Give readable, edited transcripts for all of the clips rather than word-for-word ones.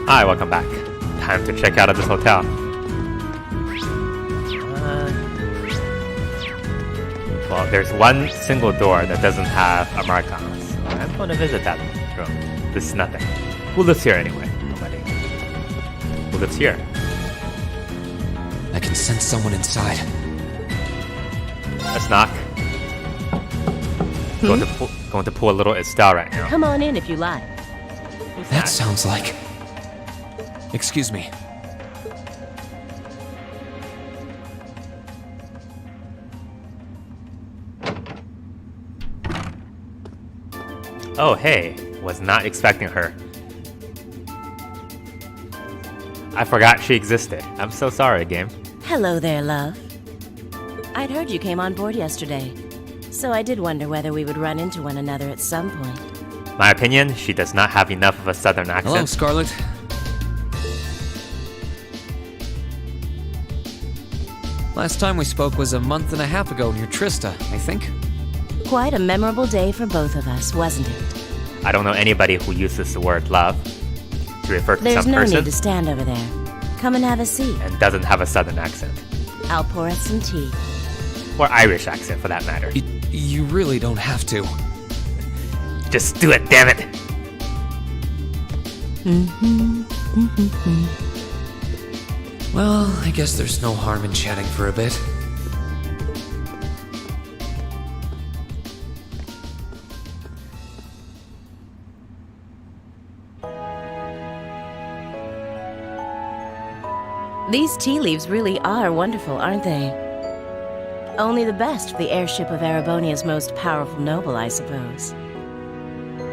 Hi, welcome back. Time to check out of this hotel. Well, there's one single door that doesn't have a mark on it. So I'm going to visit that room. This is nothing. Who lives here anyway? Nobody. Who lives here? I can sense someone inside. Let's knock. Going to pull a little Estelle right now. Come on in if you like. That sounds like... Excuse me. Oh, hey. Was not expecting her. I forgot she existed. I'm so sorry, game. Hello there, love. I'd heard you came on board yesterday, so I did wonder whether we would run into one another at some point. My opinion, she does not have enough of a southern accent. Hello, Scarlet. Last time we spoke was a month and a half ago near Trista, I think. Quite a memorable day for both of us, wasn't it? I don't know anybody who uses the word love to refer to There's some no person need to stand over there. Come and have a seat. and doesn't have a southern accent. I'll pour us some tea. Or Irish accent for that matter. You really don't have to. Just do it, damn it! Well, I guess there's no harm in chatting for a bit. These tea leaves really are wonderful, aren't they? Only the best for the heirship of Erebonia's most powerful noble, I suppose.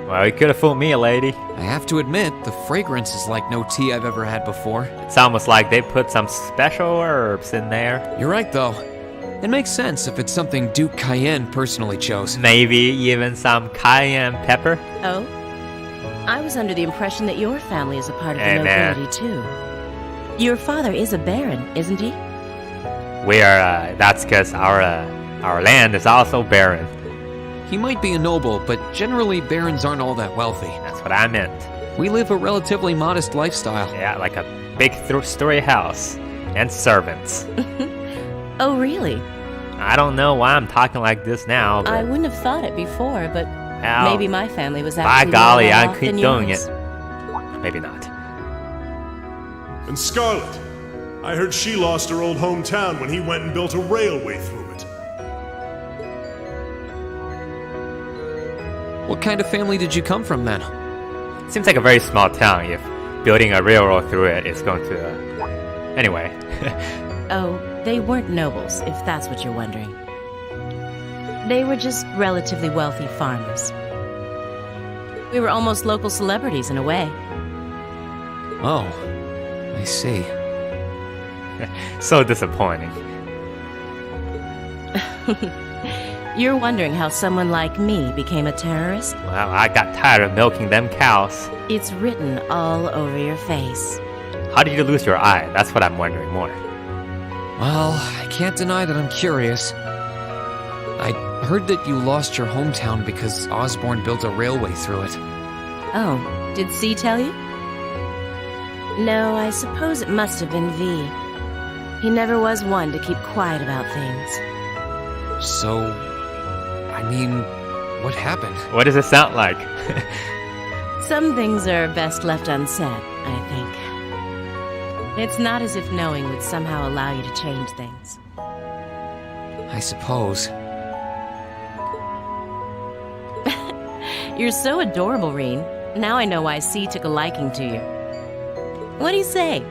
Well, you could have fooled me, lady. I have to admit, the fragrance is like no tea I've ever had before. It's almost like they put some special herbs in there. You're right, though. It makes sense if it's something Duke Cayenne personally chose. Maybe even some cayenne pepper. Oh? I was under the impression that your family is a part of the Hey, man. nobility, too. Your father is a baron, isn't he? We are, that's because our land is also barren. He might be a noble, but generally barons aren't all that wealthy. That's what I meant. We live a relatively modest lifestyle. Yeah, like a big story house. And servants. Oh, really? I don't know why I'm talking like this now, but I wouldn't have thought it before, but hell, maybe my family was by actually golly, more I well-off keep than doing yours. it. Maybe not. And Scarlet, I heard she lost her old hometown when he went and built a railway through it. What kind of family did you come from, then? Seems like a very small town if building a railroad through it is going to... Anyway. Oh, they weren't nobles, if that's what you're wondering. They were just relatively wealthy farmers. We were almost local celebrities in a way. Oh, I see. So disappointing. You're wondering how someone like me became a terrorist? Well, I got tired of milking them cows. It's written all over your face. How did you lose your eye? That's what I'm wondering more. Well, I can't deny that I'm curious. I heard that you lost your hometown because Osborne built a railway through it. Oh, did C tell you? No, I suppose it must have been V. He never was one to keep quiet about things. So, I mean, what happened? What does it sound like? Some things are best left unsaid, I think. It's not as if knowing would somehow allow you to change things. I suppose. You're so adorable, Rean. Now I know why C took a liking to you. What do you say?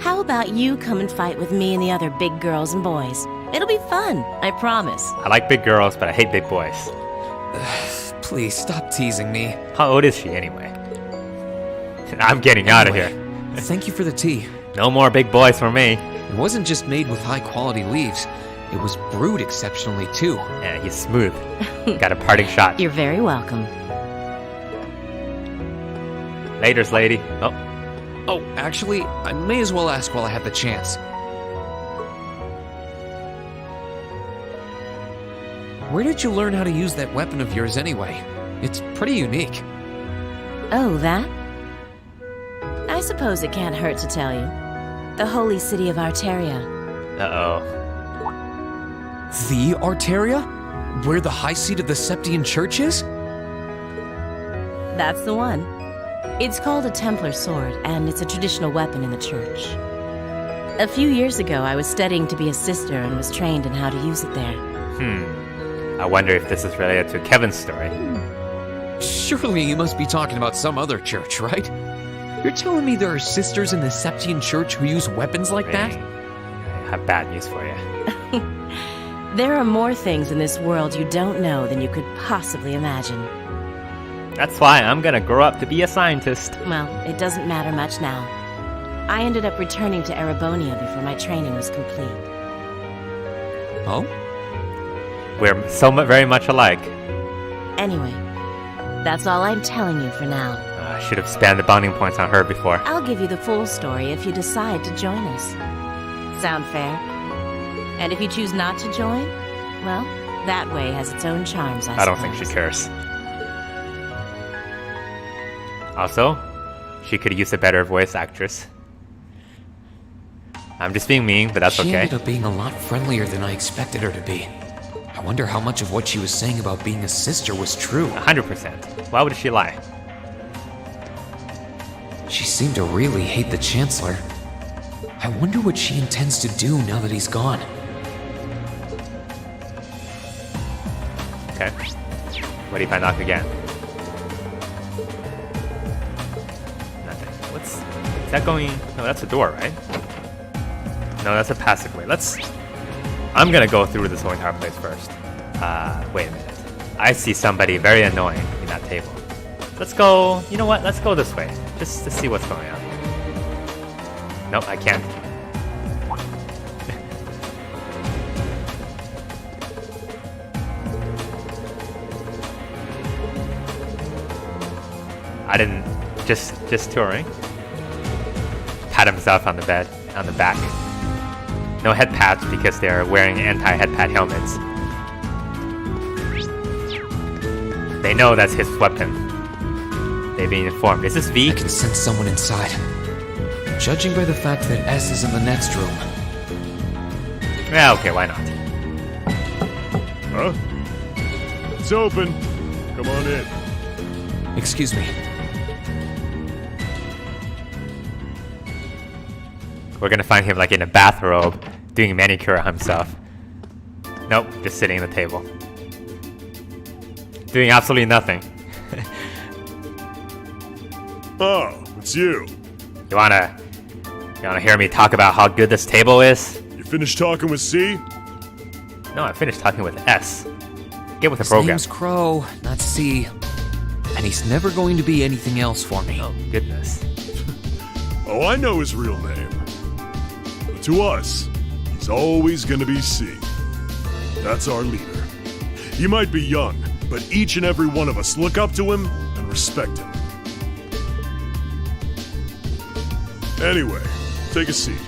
How about you come and fight with me and the other big girls and boys? It'll be fun, I promise. I like big girls, but I hate big boys. Please, stop teasing me. How old is she anyway? I'm getting out of here. Thank you for the tea. No more big boys for me. It wasn't just made with high-quality leaves. It was brewed exceptionally, too. Yeah, he's smooth. Got a parting shot. You're very welcome. Laters, lady. Oh, actually, I may as well ask while I have the chance. Where did you learn how to use that weapon of yours anyway? It's pretty unique. Oh, that? I suppose it can't hurt to tell you. The holy city of Arteria. Uh-oh. The Arteria? Where the high seat of the Septian Church is? That's the one. It's called a Templar sword, and it's a traditional weapon in the church. A few years ago, I was studying to be a sister and was trained in how to use it there. I wonder if this is related to Kevin's story. Surely you must be talking about some other church, right? You're telling me there are sisters in the Septian Church who use weapons like that? I have bad news for you. There are more things in this world you don't know than you could possibly imagine. That's why I'm gonna grow up to be a scientist. Well, it doesn't matter much now. I ended up returning to Erebonia before my training was complete. Oh? We're very much alike. Anyway, that's all I'm telling you for now. I should have spanned the bonding points on her before. I'll give you the full story if you decide to join us. Sound fair? And if you choose not to join, well, that way has its own charms, I I don't think she cares. Also, she could use a better voice actress. I'm just being mean, but that's She okay. ended up being a lot friendlier than I expected her to be. I wonder how much of what she was saying about being a sister was true. 100%. Why would she lie? She seemed to really hate the Chancellor. I wonder what she intends to do now that he's gone. Okay. What if I knock again? Nothing. Is that going... No, that's a door, right? No, that's a passageway. I'm gonna go through this whole entire place first. Wait a minute. I see somebody very annoying in that table. Let's go... You know what? Let's go this way. Just to see what's going on. Nope, I can't. I didn't... Just touring. Pat himself on the bed, on the back. No head pads because they're wearing anti-head pad helmets. They know that's his weapon. They've been informed. Is this V? I can sense someone inside. Judging by the fact that S is in the next room. Yeah, okay, why not? Huh? It's open. Come on in. Excuse me. We're gonna find him like in a bathrobe, doing a manicure himself. Nope, just sitting at the table. Doing absolutely nothing. Oh, it's you. You wanna hear me talk about how good this table is? You finished talking with C? No, I finished talking with S. Get with the His program. name's Crow, not C. And he's never going to be anything else for me. Oh, goodness. Oh, I know his real name. But to us, he's always gonna be C. That's our leader. He might be young, but each and every one of us look up to him and respect him. Anyway, take a seat.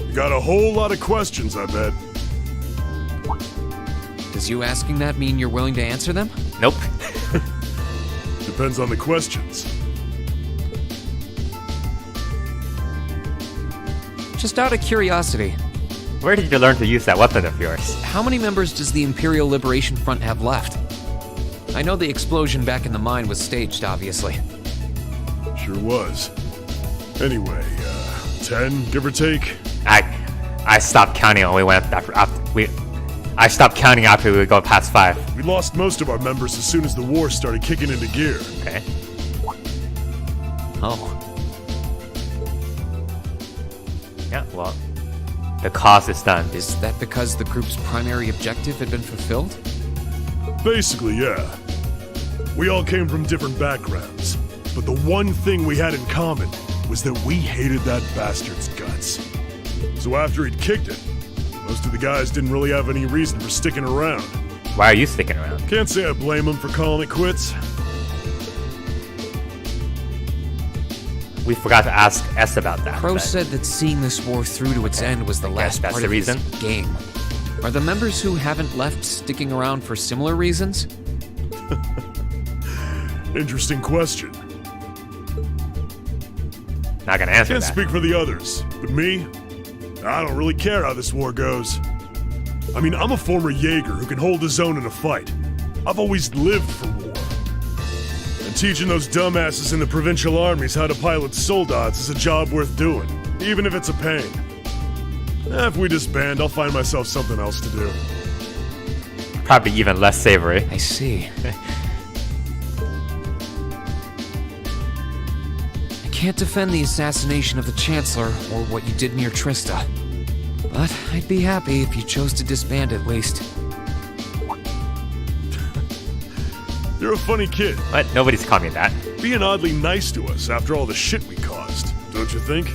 You got a whole lot of questions, I bet. Does you asking that mean you're willing to answer them? Nope. Depends on the questions. Just out of curiosity, Where did you learn to use that weapon of yours? how many members does the Imperial Liberation Front have left? I know the explosion back in the mine was staged, obviously. Sure was. Anyway, 10, give or take. I stopped counting when we went I stopped counting after we go past 5. We lost most of our members as soon as the war started kicking into gear. Okay. Oh, Yeah, well, the cause is done. is that because the group's primary objective had been fulfilled? Basically, yeah. We all came from different backgrounds, but the one thing we had in common was that we hated that bastard's guts. So after he'd kicked it, most of the guys didn't really have any reason for sticking around. Why are you sticking around? Can't say I blame him for calling it quits. We forgot to ask S about that. Crow but- said that seeing this war through to its end was the last that's part the of reason? his game. Are the members who haven't left sticking around for similar reasons? Interesting question. not gonna answer Can't that. speak for the others, but me, I don't really care how this war goes. I mean, I'm a former Jaeger who can hold his own in a fight. I've always lived for war. And teaching those dumbasses in the provincial armies how to pilot soldats is a job worth doing, even if it's a pain. If we disband, I'll find myself something else to do. Probably even less savory. I see. I can't defend the assassination of the Chancellor or what you did near Trista. But I'd be happy if you chose to disband at least. You're a funny kid, What? Nobody's called me that. being oddly nice to us after all the shit we caused, don't you think?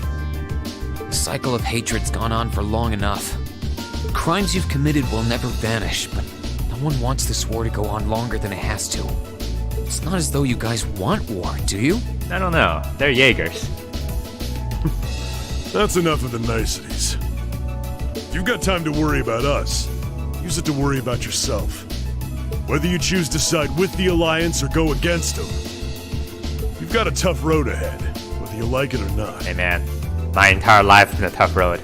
The cycle of hatred's gone on for long enough. Crimes you've committed will never vanish, but no one wants this war to go on longer than it has to. It's not as though you guys want war, do you? I don't know. They're Jaegers. That's enough of the niceties. If you've got time to worry about us, use it to worry about yourself. Whether you choose to side with the Alliance or go against them, you've got a tough road ahead, whether you like it or not. Hey man, my entire life's been a tough road.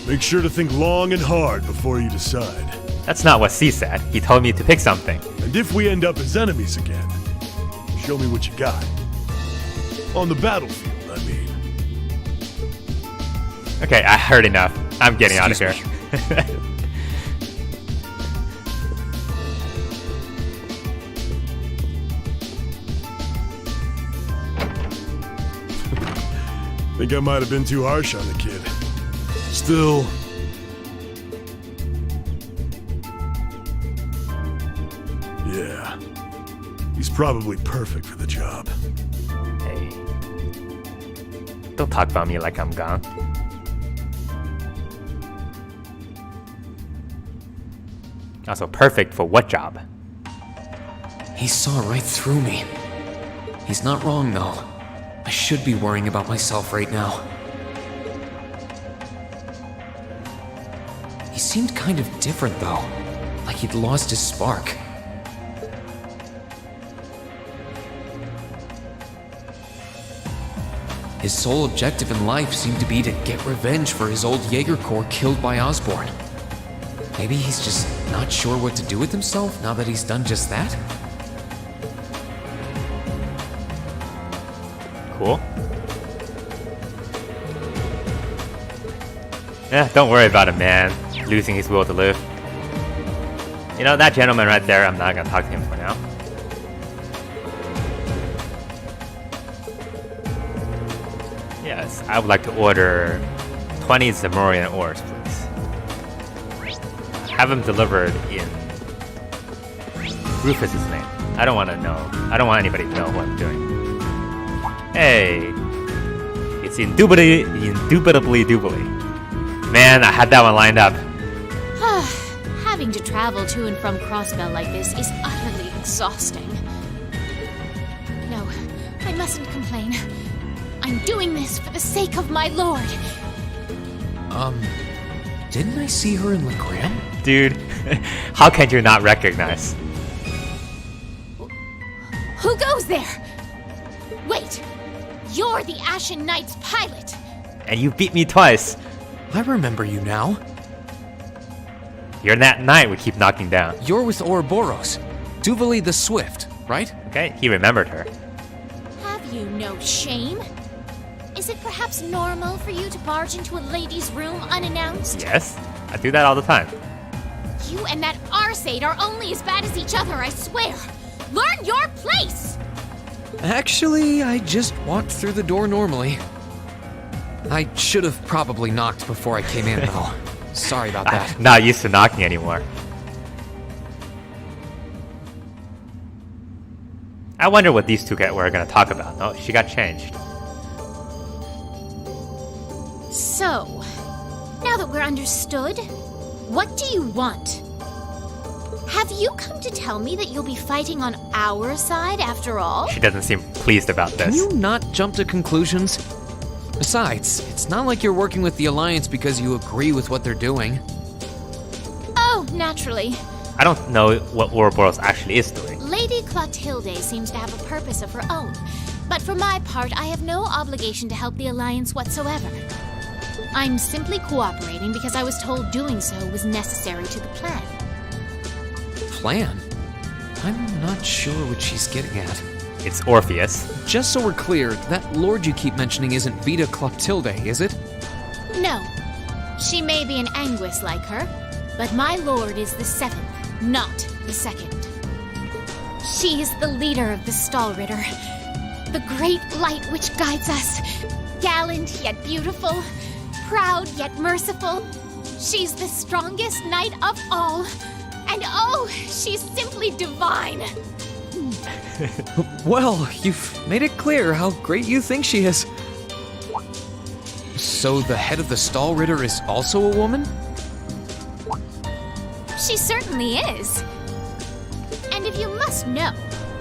Make sure to think long and hard before you decide. That's not what C said. He told me to pick something. And if we end up as enemies again, show me what you got. On the battlefield, I mean. Okay, I heard enough. I'm getting out of here. Excuse Think I might have been too harsh on the kid. Still... yeah. He's probably perfect for the job. Hey. Don't talk about me like I'm gone. Also, perfect for what job? He saw right through me. He's not wrong, though. I should be worrying about myself right now. He seemed kind of different, though. Like he'd lost his spark. His sole objective in life seemed to be to get revenge for his old Jaeger Corps killed by Osborn. Maybe he's just not sure what to do with himself now that he's done just that? Cool. Yeah, don't worry about him, man. Losing his will to live. You know, that gentleman right there, I'm not gonna talk to him for now. Yes, I would like to order 20 Zamorian ores, please. Have them delivered in Rufus's name. I don't want to know. I don't want anybody to know what I'm doing. Hey, it's indubitably doobly. Man, I had that one lined up. Having to travel to and from Crossbell like this is utterly exhausting. No, I mustn't complain. I'm doing this for the sake of my lord. Didn't I see her in Legram? Dude, how can you not recognize? Who goes there? Wait, you're the Ashen Knight's pilot. And you beat me twice. I remember you now. You're that knight we keep knocking down. You're with Ouroboros. Duvali the Swift, right? Okay, he remembered her. Have you no shame? Is it perhaps normal for you to barge into a lady's room unannounced? Yes, I do that all the time. You and that Arseid are only as bad as each other, I swear. Learn your place! Actually, I just walked through the door normally. I should have probably knocked before I came in, though. Sorry about that. I'm not used to knocking anymore. I wonder what these two were going to talk about. Oh, she got changed. So, now that we're understood, what do you want? Have you come to tell me that you'll be fighting on our side after all? She doesn't seem pleased about Can this. you not jump to conclusions? Besides, it's not like you're working with the Alliance because you agree with what they're Oh, naturally. I don't know what Ouroboros actually is doing. Lady Lady Clotilde seems to have a purpose of her own, but for my part, I have no obligation to help the Alliance whatsoever. I'm simply cooperating because I was told doing so was necessary to the plan. Plan? I'm not sure what she's getting at. It's Orpheus. Just so we're clear, that lord you keep mentioning isn't Vita Clotilde, is it? No. She may be an Anguis like her, but my lord is the 7th, not the 2nd. She is the leader of the Stahlritter, the great light which guides us. Gallant yet beautiful, proud yet merciful. She's the strongest knight of all. And oh, she's simply divine. Well, you've made it clear how great you think she is. So the head of the Stahlritter is also a woman? She certainly is. And if you must know,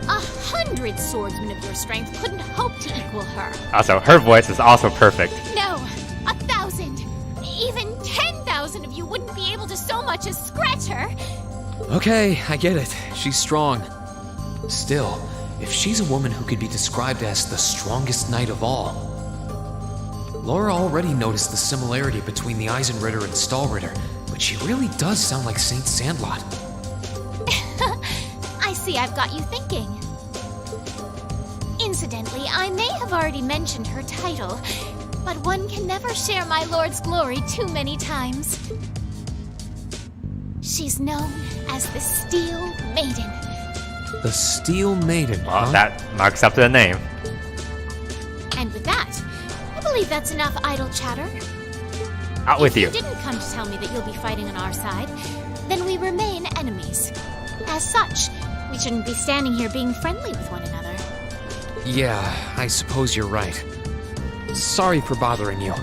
100 swordsmen of your strength couldn't hope to equal her. Also, her voice is also perfect. No, 1,000, even 10,000 of you wouldn't be able to so much as scratch her. Okay, I get it. She's strong. Still, if she's a woman who could be described as the strongest knight of all, Laura already noticed the similarity between the Eisenritter and Stahlritter, but she really does sound like Saint Sandlot. I see I've got you thinking. Incidentally, I may have already mentioned her title, but one can never share my lord's glory too many times. She's known as the Steel Maiden. The Steel Maiden, Well, huh? that marks up to the name. And with that, I believe that's enough idle chatter. Out with you. If you didn't come to tell me that you'll be fighting on our side, then we remain enemies. As such, we shouldn't be standing here being friendly with one another. Yeah, I suppose you're right. Sorry for bothering you.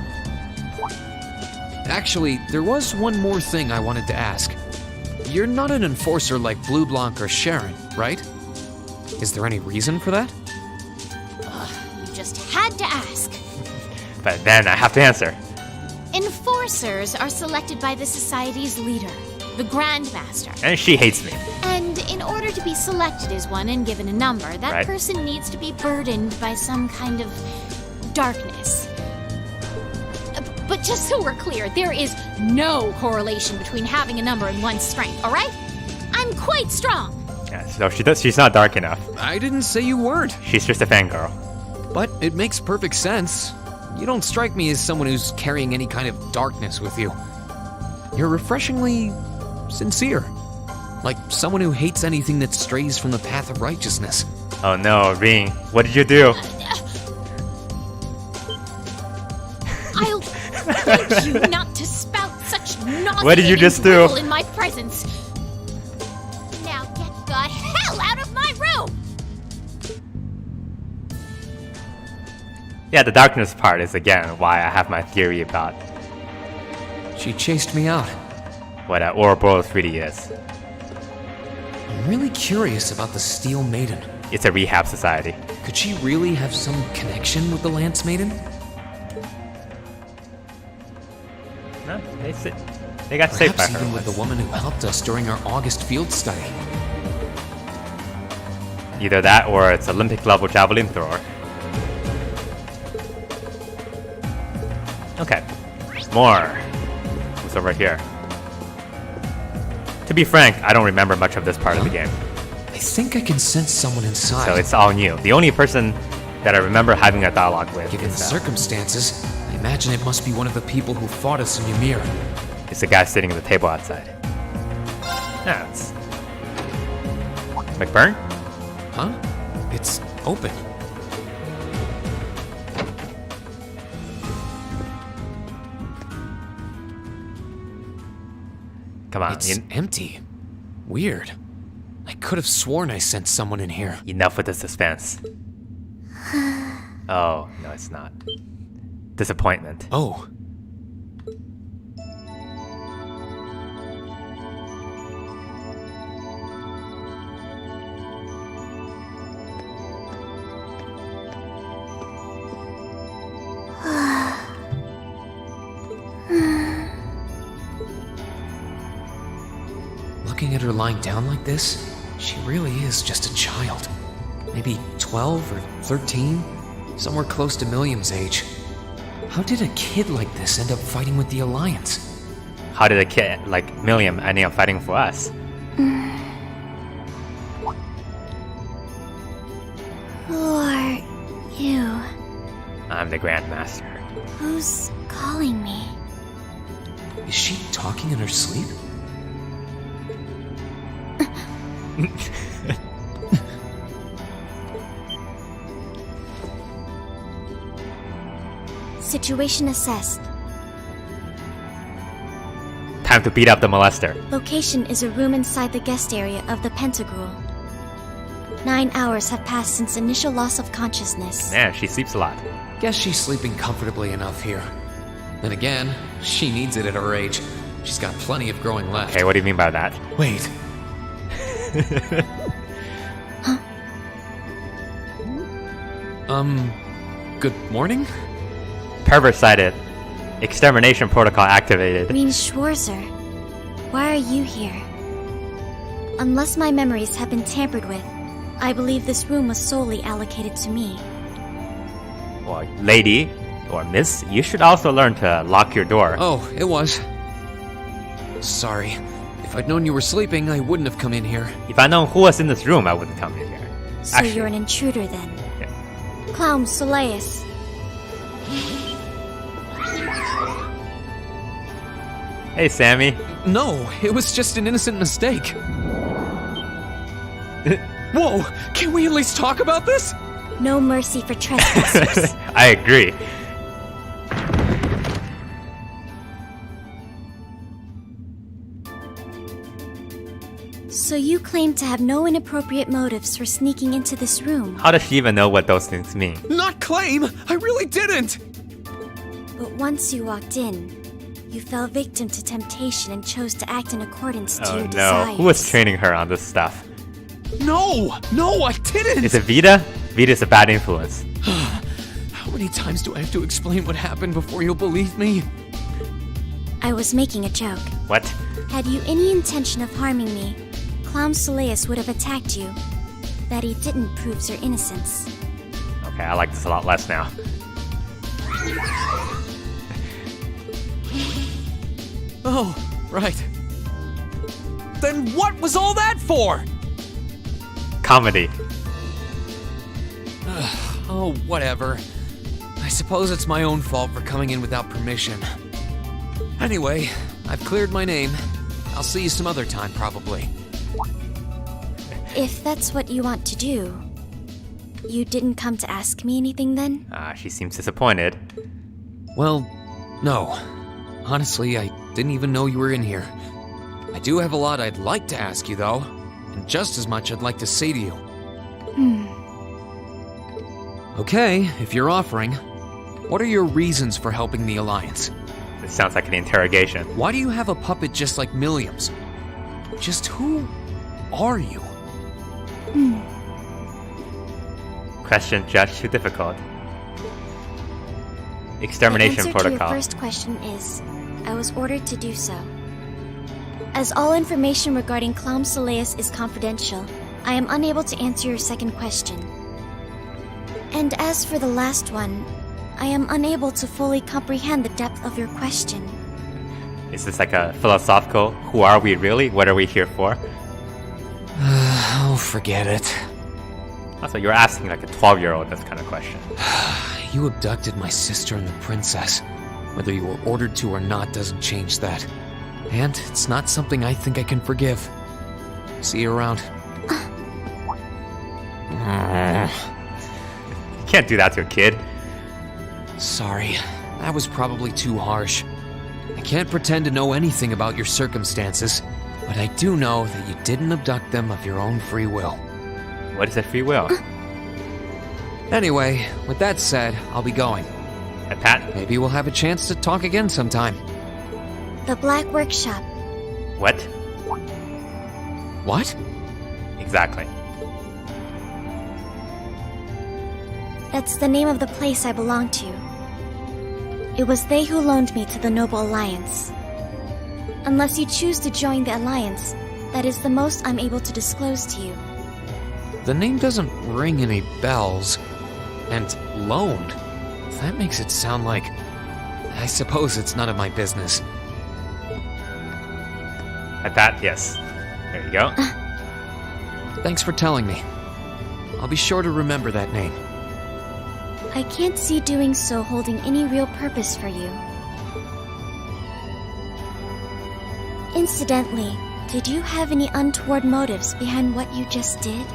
Actually, there was one more thing I wanted to ask. You're not an enforcer like Blue Blanc or Sharon, right? Is there any reason for that? You just had to ask. But then I have to answer. Enforcers are selected by the society's leader, the Grand Master. And she hates me. And in order to be selected as one and given a number, that Right. person needs to be burdened by some kind of darkness. But just so we're clear, there is no correlation between having a number and one's strength, alright? I'm quite strong. Yeah, so she's not dark enough. I didn't say you weren't, She's just a fangirl. but it makes perfect sense. You don't strike me as someone who's carrying any kind of darkness with you. You're refreshingly sincere. Like someone who hates anything that strays from the path of righteousness. Oh no, Rean, what did you do? I'll beg you not to spout such nauseating What did you just do? drivel in my presence. Now get the hell out of my room! Yeah, the darkness part is again why I have my theory about She chased me out. what Ouroboros really is. I'm really curious about the Steel Maiden. It's a rehab society. Could she really have some connection with the Lance Maiden? No, they got saved by Perhaps her. even with the woman who helped us during our August field study. Either that or it's Olympic level javelin thrower. Okay. More. What's over here? To be frank, I don't remember much of this part of the game. I think I can sense someone inside. So it's all new. The only person that I remember having a dialogue with Given the is circumstances, I imagine it must be one of the people who fought us in Ymir. it's the guy sitting at the table outside. Yeah, it's McBurn? Huh? It's open. Come on, It's empty. Weird. I could have sworn I sensed someone in here. enough with the suspense. Oh, no, it's not. Disappointment. Oh. Looking at her lying down like this, She really is just a child. Maybe 12 or 13? Somewhere close to Milliam's age. How did a kid like this end up fighting with the Alliance? How did a kid like Milliam end up fighting for us? Who are you? I'm the Grandmaster. Who's calling me? Is she talking in her sleep? Situation assessed. Time to beat up the molester. Location is a room inside the guest area of the Pentagram. 9 hours have passed since initial loss of consciousness. Man, she sleeps a lot. Guess she's sleeping comfortably enough here. Then again, she needs it at her age. She's got plenty of growing left. Okay, what do you mean by that? Wait. Good morning? Pervert sighted. Extermination protocol activated. Rean Schwarzer, why are you here? Unless my memories have been tampered with, I believe this room was solely allocated to me. Well, lady, or miss, you should also learn to lock your door. Oh, it was. Sorry. If I'd known you were sleeping, I wouldn't have come in here. If I known who was in this room, I wouldn't come in here. So Actually, you're an intruder then? Yeah. Clown Soleus. Hey, Sammy. No, it was just an innocent mistake. Whoa, can we at least talk about this? No mercy for trespassers. I agree. So you claim to have no inappropriate motives for sneaking into this room. How does she even know what those things mean? Not claim! I really didn't! But once you walked in, you fell victim to temptation and chose to act in accordance to Oh your no, desires. who was training her on this stuff? No, I didn't! Is it Vita? Vita's a bad influence. How many times do I have to explain what happened before you'll believe me? I was making a joke. What? Had you any intention of harming me, Clown Soleus would have attacked you. That he didn't proves your innocence. Okay, I like this a lot less now. Oh, right. Then what was all that for? Comedy. Oh, whatever. I suppose it's my own fault for coming in without permission. Anyway, I've cleared my name. I'll see you some other time, probably. If that's what you want to do, you didn't come to ask me anything then? She seems disappointed. Well, no. Honestly, I didn't even know you were in here. I do have a lot I'd like to ask you, though, and just as much I'd like to say to you. Okay, if you're offering, what are your reasons for helping the Alliance? This sounds like an interrogation. Why do you have a puppet just like Milliam's? Just who are you? Question judged too difficult. The Extermination answer protocol. to your first question is, I was ordered to do so. As all information regarding Clown Soleus is confidential, I am unable to answer your second question. And as for the last one, I am unable to fully comprehend the depth of your question. Is this like a philosophical, who are we really? What are we here for? Oh, forget it. Also, you're asking like a 12-year-old this kind of question. You abducted my sister and the princess. Whether you were ordered to or not doesn't change that. And it's not something I think I can forgive. See you around. You can't do that to a kid. Sorry, that was probably too harsh. I can't pretend to know anything about your circumstances, but I do know that you didn't abduct them of your own free will. What is a free will? Anyway, with that said, I'll be going. A Pat? Maybe we'll have a chance to talk again sometime. The Black Workshop. What? What? Exactly. That's the name of the place I belong to. It was they who loaned me to the Noble Alliance. Unless you choose to join the Alliance, That is the most I'm able to disclose to you. The name doesn't ring any bells. And loaned? That makes it sound like... I suppose it's none of my business. At that, yes. There you go. Thanks for telling me. I'll be sure to remember that name. I can't see doing so holding any real purpose for you. Incidentally, did you have any untoward motives behind what you just did?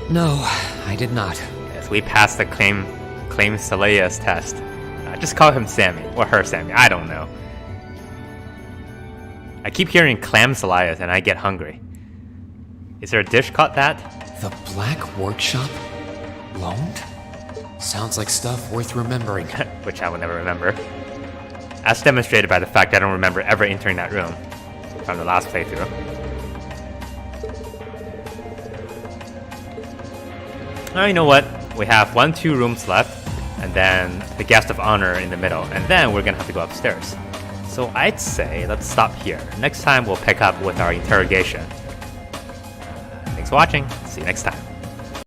No, I did not. Yes, we passed the claim Salea's test. Just call him Sammy, or her Sammy, I don't know. I keep hearing clam Salias and I get hungry. Is there a dish called that? The Black Workshop? Loaned? Sounds like stuff worth remembering. Which I will never remember. As demonstrated by the fact that I don't remember ever entering that room from the last playthrough. Now you know what? We have 2 rooms left, and then the guest of honor in the middle, and then we're gonna have to go upstairs. So I'd say let's stop here. Next time we'll pick up with our interrogation. Thanks for watching. See you next time.